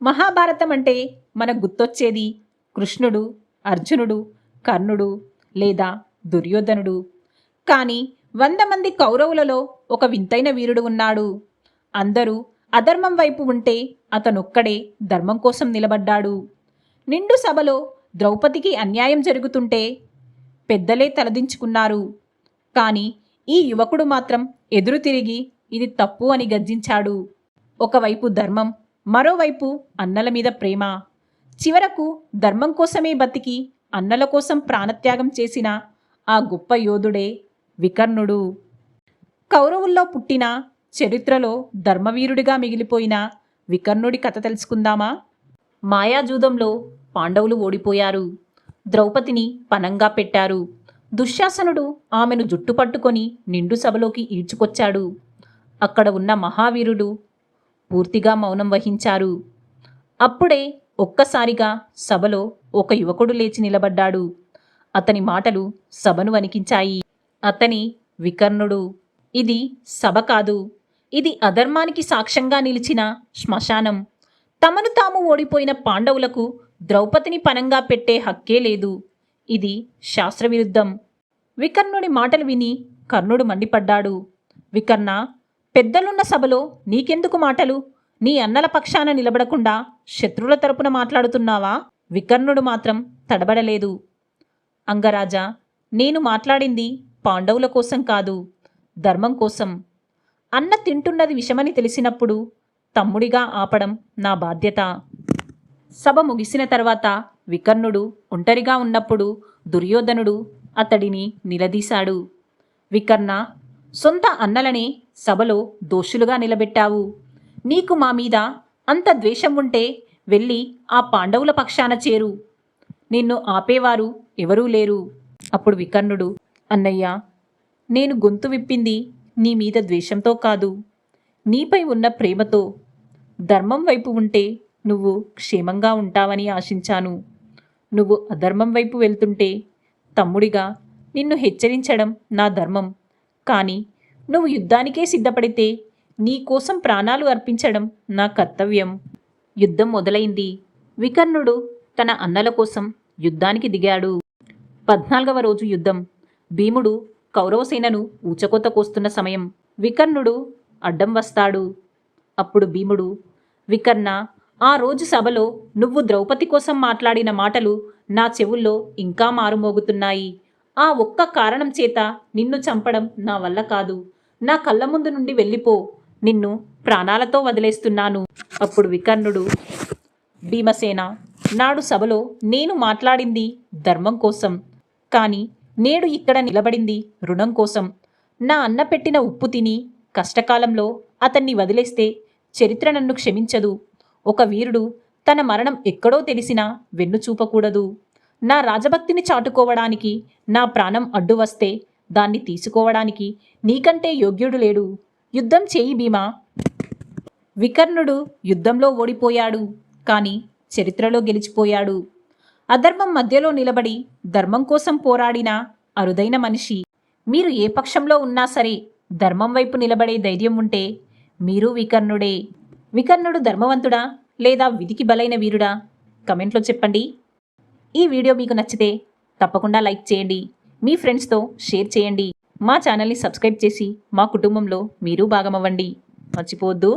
మహాభారతం అంటే మనకు గుర్తొచ్చేది కృష్ణుడు, అర్జునుడు, కర్ణుడు లేదా దుర్యోధనుడు. కానీ 100 మంది కౌరవులలో ఒక వింతైన వీరుడు ఉన్నాడు. అందరూ అధర్మం వైపు ఉంటే అతనొక్కడే ధర్మం కోసం నిలబడ్డాడు. నిండు సభలో ద్రౌపదికి అన్యాయం జరుగుతుంటే పెద్దలే తలదించుకున్నారు. కానీ ఈ యువకుడు మాత్రం ఎదురు తిరిగి ఇది తప్పు అని గర్జించాడు. ఒకవైపు ధర్మం, మరోవైపు అన్నల మీద ప్రేమ. చివరకు ధర్మం కోసమే బతికి అన్నల కోసం ప్రాణత్యాగం చేసిన ఆ గొప్ప యోధుడే వికర్ణుడు. కౌరవుల్లో పుట్టిన, చరిత్రలో ధర్మవీరుడిగా మిగిలిపోయిన వికర్ణుడి కథ తెలుసుకుందామా? మాయాజూదంలో పాండవులు ఓడిపోయారు. ద్రౌపదిని పనంగా పెట్టారు. దుశ్శాసనుడు ఆమెను జుట్టు పట్టుకొని నిండు సభలోకి ఈడ్చుకొచ్చాడు. అక్కడ ఉన్న మహావీరుడు పూర్తిగా మౌనం వహించారు. అప్పుడే ఒక్కసారిగా సభలో ఒక యువకుడు లేచి నిలబడ్డాడు. అతని మాటలు సభను వణికించాయి. అతని వికర్ణుడు. ఇది సభ కాదు, ఇది అధర్మానికి సాక్ష్యంగా నిలిచిన శ్మశానం. తమను తాము ఓడిపోయిన పాండవులకు ద్రౌపదిని పనంగా పెట్టే హక్కే లేదు. ఇది శాస్త్రవిరుద్ధం. వికర్ణుడి మాటలు విని కర్ణుడు మండిపడ్డాడు. వికర్ణ, పెద్దలున్న సభలో నీకెందుకు మాటలు? నీ అన్నల పక్షాన నిలబడకుండా శత్రువుల తరపున మాట్లాడుతున్నావా? వికర్ణుడు మాత్రం తడబడలేదు. అంగరాజా, నేను మాట్లాడింది పాండవుల కోసం కాదు, ధర్మం కోసం. అన్న తింటున్నది విషమని తెలిసినప్పుడు తమ్ముడిగా ఆపడం నా బాధ్యత. సభ ముగిసిన తర్వాత వికర్ణుడు ఒంటరిగా ఉన్నప్పుడు దుర్యోధనుడు అతడిని నిలదీశాడు. వికర్ణ, సొంత అన్నలనే సభలో దోషులుగా నిలబెట్టావు. నీకు మా మీద అంత ద్వేషం ఉంటే వెళ్ళి ఆ పాండవుల పక్షాన చేరు. నిన్ను ఆపేవారు ఎవరూ లేరు. అప్పుడు వికర్ణుడు, అన్నయ్య, నేను గొంతు విప్పింది నీ మీద ద్వేషంతో కాదు, నీపై ఉన్న ప్రేమతో. ధర్మం వైపు ఉంటే నువ్వు క్షేమంగా ఉంటావని ఆశించాను. నువ్వు అధర్మం వైపు వెళ్తుంటే తమ్ముడిగా నిన్ను హెచ్చరించడం నా ధర్మం. కానీ నువ్వు యుద్ధానికే సిద్ధపడితే నీ కోసం ప్రాణాలు అర్పించడం నా కర్తవ్యం. యుద్ధం మొదలైంది. వికర్ణుడు తన అన్నల కోసం యుద్ధానికి దిగాడు. 14వ రోజు యుద్ధం. భీముడు కౌరవసేనను ఊచకోత కోస్తున్న సమయం వికర్ణుడు అడ్డం వస్తాడు. అప్పుడు భీముడు, వికర్ణ, ఆ రోజు సభలో నువ్వు ద్రౌపది కోసం మాట్లాడిన మాటలు నా చెవుల్లో ఇంకా మారుమోగుతున్నాయి. ఆ ఒక్క కారణం చేత నిన్ను చంపడం నా వల్ల కాదు. నా కళ్ళ ముందు నుండి వెళ్ళిపో. నిన్ను ప్రాణాలతో వదిలేస్తున్నాను. అప్పుడు వికర్ణుడు, భీమసేన, నాడు సభలో నేను మాట్లాడింది ధర్మం కోసం, కానీ నేడు ఇక్కడ నిలబడింది రుణం కోసం. నా అన్న పెట్టిన ఉప్పు తిని కష్టకాలంలో అతన్ని వదిలేస్తే చరిత్ర నన్ను క్షమించదు. ఒక వీరుడు తన మరణం ఎక్కడో తెలిసినా వెన్ను చూపకూడదు. నా రాజభక్తిని చాటుకోవడానికి నా ప్రాణం అడ్డు వస్తే దాన్ని తీసుకోవడానికి నీకంటే యోగ్యుడు లేడు. యుద్ధం చేయి భీమా. వికర్ణుడు యుద్ధంలో ఓడిపోయాడు, కానీ చరిత్రలో గెలిచిపోయాడు. అధర్మం మధ్యలో నిలబడి ధర్మం కోసం పోరాడిన అరుదైన మనిషి. మీరు ఏ పక్షంలో ఉన్నా సరే ధర్మం వైపు నిలబడే ధైర్యం ఉంటే మీరు వికర్ణుడే. వికర్ణుడు ధర్మవంతుడా లేదా విధికి బలైన వీరుడా? కమెంట్లో చెప్పండి. ఈ వీడియో మీకు నచ్చితే తప్పకుండా లైక్ చేయండి, మీ ఫ్రెండ్స్తో షేర్ చేయండి. మా ఛానల్ని సబ్స్క్రైబ్ చేసి మా కుటుంబంలో మీరు భాగమవ్వండి. మర్చిపోవద్దు.